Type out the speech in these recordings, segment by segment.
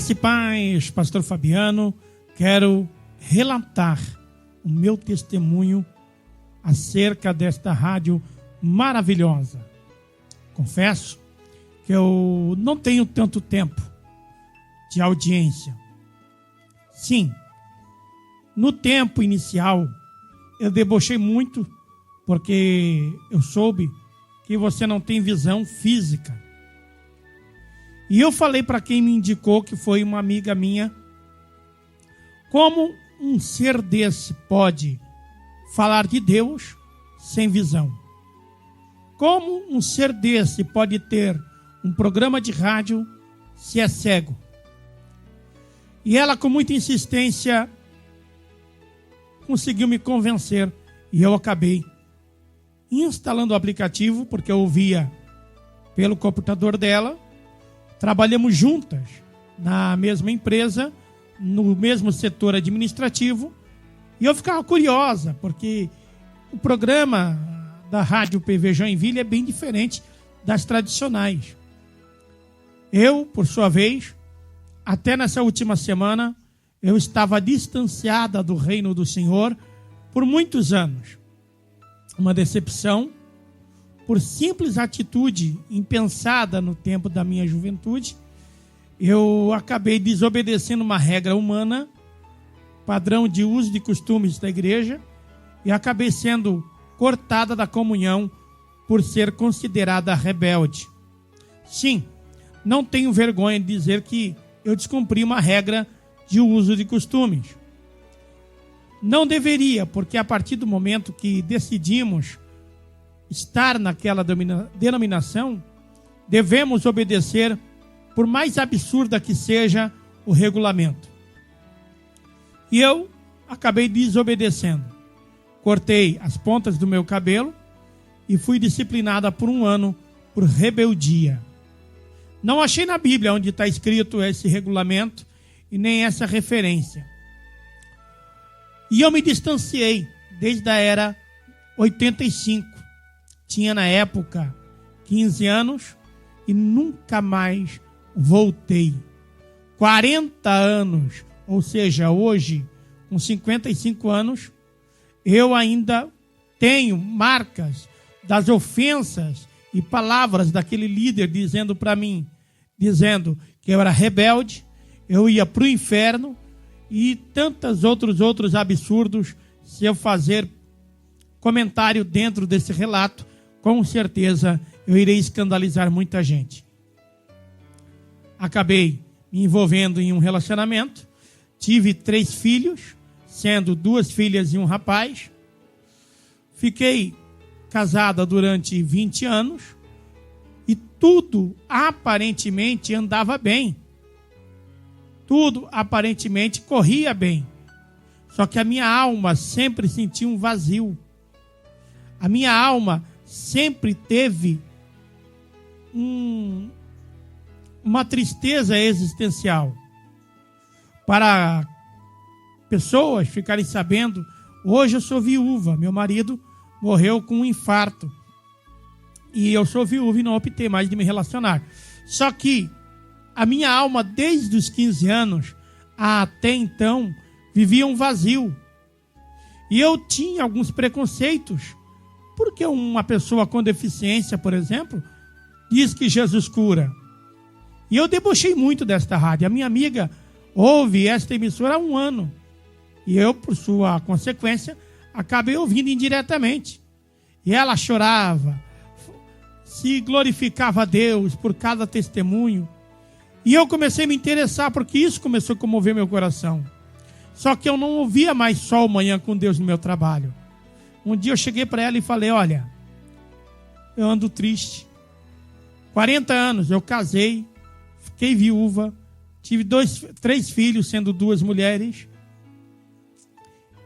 Graça e paz, pastor Fabiano. Quero relatar o meu testemunho acerca desta rádio maravilhosa. Confesso que eu não tenho tanto tempo de audiência. Sim, no tempo inicial eu debochei muito porque eu soube que você não tem visão física. E eu falei para quem me indicou, que foi uma amiga minha, como um ser desse pode falar de Deus sem visão? Como um ser desse pode ter um programa de rádio se é cego? E ela, com muita insistência, conseguiu me convencer. E eu acabei instalando o aplicativo, porque eu ouvia pelo computador dela. Trabalhamos juntas na mesma empresa, no mesmo setor administrativo. E eu ficava curiosa, porque o programa da Rádio PV Joinville é bem diferente das tradicionais. Eu, por sua vez, até nessa última semana, eu estava distanciada do reino do Senhor por muitos anos. Uma decepção por simples atitude impensada no tempo da minha juventude. Eu acabei desobedecendo uma regra humana, padrão de uso de costumes da igreja, e acabei sendo cortada da comunhão por ser considerada rebelde. Sim, não tenho vergonha de dizer que eu descumpri uma regra de uso de costumes. Não deveria, porque a partir do momento que decidimos estar naquela denominação, devemos obedecer, por mais absurda que seja, o regulamento. E eu acabei desobedecendo. Cortei as pontas do meu cabelo e fui disciplinada por 1 ano por rebeldia. Não achei na Bíblia onde está escrito esse regulamento e nem essa referência. E eu me distanciei desde a era 85. Tinha na época 15 anos e nunca mais voltei. 40 anos, ou seja, hoje, com 55 anos, eu ainda tenho marcas das ofensas e palavras daquele líder dizendo para mim, dizendo que eu era rebelde, eu ia para o inferno e tantos outros absurdos. Se eu fazer comentário dentro desse relato, com certeza eu irei escandalizar muita gente. Acabei me envolvendo em um relacionamento, tive 3 filhos, sendo 2 filhas e um rapaz. Fiquei casada durante 20 anos e tudo aparentemente andava bem. Tudo aparentemente corria bem. Só que a minha alma sempre sentia um vazio. A minha alma sempre teve uma tristeza existencial. Para pessoas ficarem sabendo, hoje eu sou viúva. Meu marido morreu com um infarto. E eu sou viúva e não optei mais de me relacionar. Só que a minha alma, desde os 15 anos até então, vivia um vazio. E eu tinha alguns preconceitos. Porque uma pessoa com deficiência, por exemplo, diz que Jesus cura. E eu debochei muito desta rádio. A minha amiga ouve esta emissora há 1 ano. E eu, por sua consequência, acabei ouvindo indiretamente. E ela chorava, se glorificava a Deus por cada testemunho. E eu comecei a me interessar, porque isso começou a comover meu coração. Só que eu não ouvia mais só o Manhã com Deus no meu trabalho. Um dia eu cheguei para ela e falei, olha, eu ando triste. 40 anos, eu casei, fiquei viúva, tive 3 filhos, sendo 2 mulheres.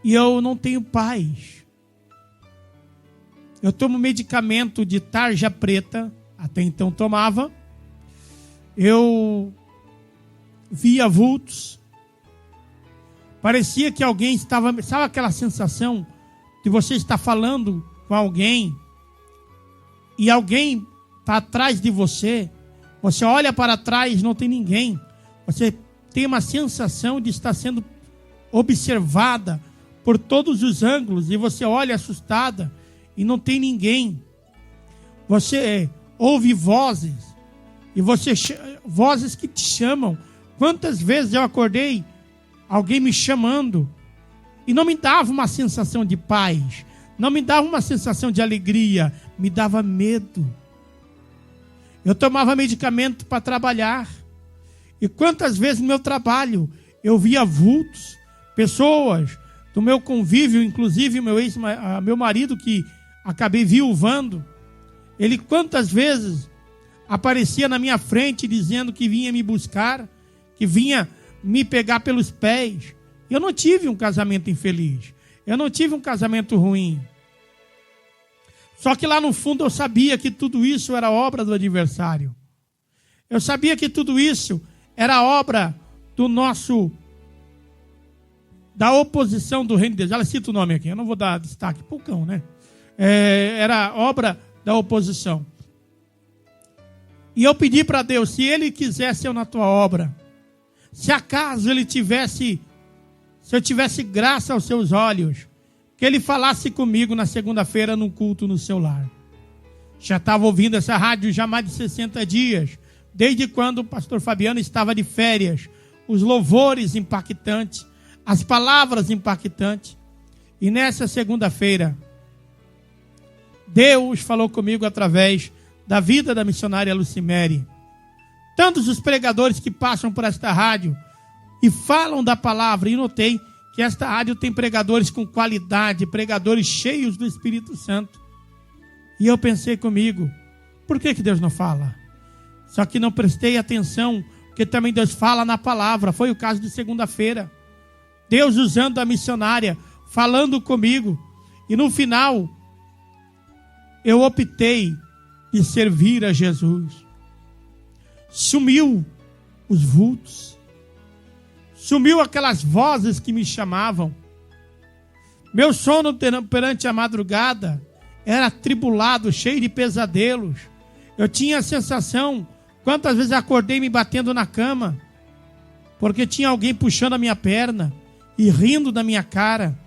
E eu não tenho paz. Eu tomo medicamento de tarja preta, até então tomava. Eu via vultos. Parecia que alguém estava... Sabe aquela sensação de você estar falando com alguém e alguém está atrás de você? Você olha para trás, não tem ninguém. Você tem uma sensação de estar sendo observada por todos os ângulos, e você olha assustada e não tem ninguém. Você ouve vozes, e vozes que te chamam. Quantas vezes eu acordei, alguém me chamando, e não me dava uma sensação de paz, não me dava uma sensação de alegria, me dava medo. Eu tomava medicamento para trabalhar, e quantas vezes no meu trabalho eu via vultos, pessoas do meu convívio, inclusive meu marido, que acabei viuvando, ele quantas vezes aparecia na minha frente dizendo que vinha me buscar, que vinha me pegar pelos pés. Eu não tive um casamento infeliz, eu não tive um casamento ruim. Só que lá no fundo eu sabia que tudo isso era obra do adversário. Eu sabia que tudo isso era obra da oposição do reino de Deus. Ela cita o nome aqui, eu não vou dar destaque pro cão, né? Era obra da oposição. E eu pedi para Deus, se Ele quisesse eu na tua obra, se acaso se eu tivesse graça aos seus olhos, que Ele falasse comigo na segunda-feira no culto no seu lar. Já estava ouvindo essa rádio já há mais de 60 dias, desde quando o pastor Fabiano estava de férias, os louvores impactantes, as palavras impactantes. E nessa segunda-feira, Deus falou comigo através da vida da missionária Lucimere. Tantos os pregadores que passam por esta rádio e falam da palavra, e notei que esta rádio tem pregadores com qualidade, pregadores cheios do Espírito Santo. E eu pensei comigo, por que Deus não fala? Só que não prestei atenção, porque também Deus fala na palavra. Foi o caso de segunda-feira. Deus usando a missionária, falando comigo. E no final, eu optei de servir a Jesus. Sumiu os vultos. Sumiu aquelas vozes que me chamavam. Meu sono perante a madrugada era atribulado, cheio de pesadelos. Eu tinha a sensação, quantas vezes acordei me batendo na cama, porque tinha alguém puxando a minha perna e rindo da minha cara.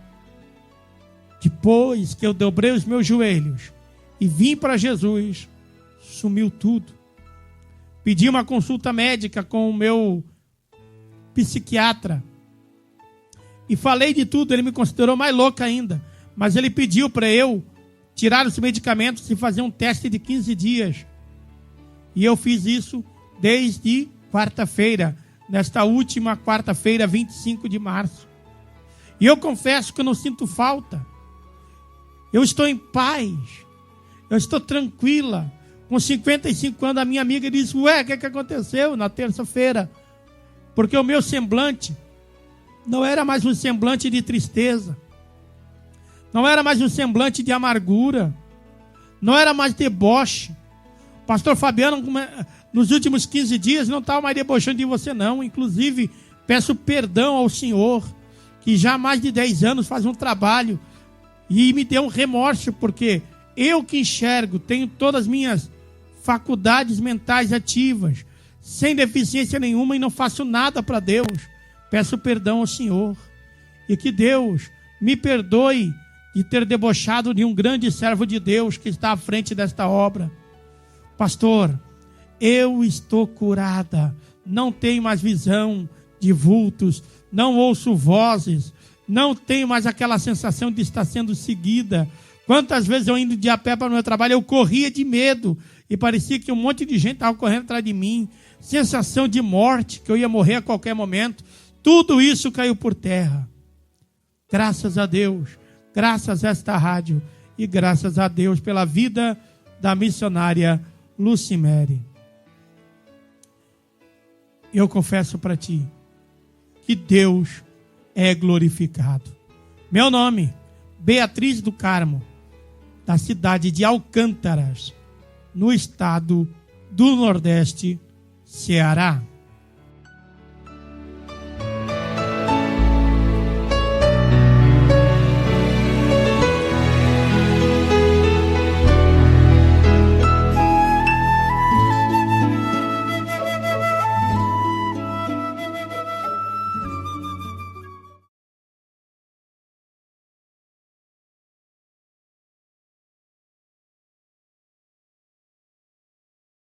Depois que eu dobrei os meus joelhos e vim para Jesus, sumiu tudo. Pedi uma consulta médica com o meu psiquiatra e falei de tudo. Ele me considerou mais louca ainda, mas ele pediu para eu tirar os medicamentos e fazer um teste de 15 dias. E eu fiz isso desde quarta-feira, nesta última quarta-feira, 25 de março. E eu confesso que eu não sinto falta. Eu estou em paz. Eu estou tranquila. Com 55 anos, a minha amiga disse, o que aconteceu na terça-feira? Porque o meu semblante não era mais um semblante de tristeza. Não era mais um semblante de amargura. Não era mais deboche. O pastor Fabiano, nos últimos 15 dias, não estava mais debochando de você, não. Inclusive, peço perdão ao Senhor, que já há mais de 10 anos faz um trabalho e me deu um remorso, porque eu que enxergo, tenho todas as minhas faculdades mentais ativas, sem deficiência nenhuma, e não faço nada para Deus. Peço perdão ao Senhor, e que Deus me perdoe de ter debochado de um grande servo de Deus que está à frente desta obra. Pastor, eu estou curada, não tenho mais visão de vultos, não ouço vozes, não tenho mais aquela sensação de estar sendo seguida. Quantas vezes eu indo de a pé para o meu trabalho, eu corria de medo e parecia que um monte de gente estava correndo atrás de mim. Sensação de morte, que eu ia morrer a qualquer momento. Tudo isso caiu por terra. Graças a Deus, graças a esta rádio e graças a Deus pela vida da missionária Lucimere. Eu confesso para ti que Deus é glorificado. Meu nome, Beatriz do Carmo, da cidade de Alcântaras, no estado do Nordeste, Ceará.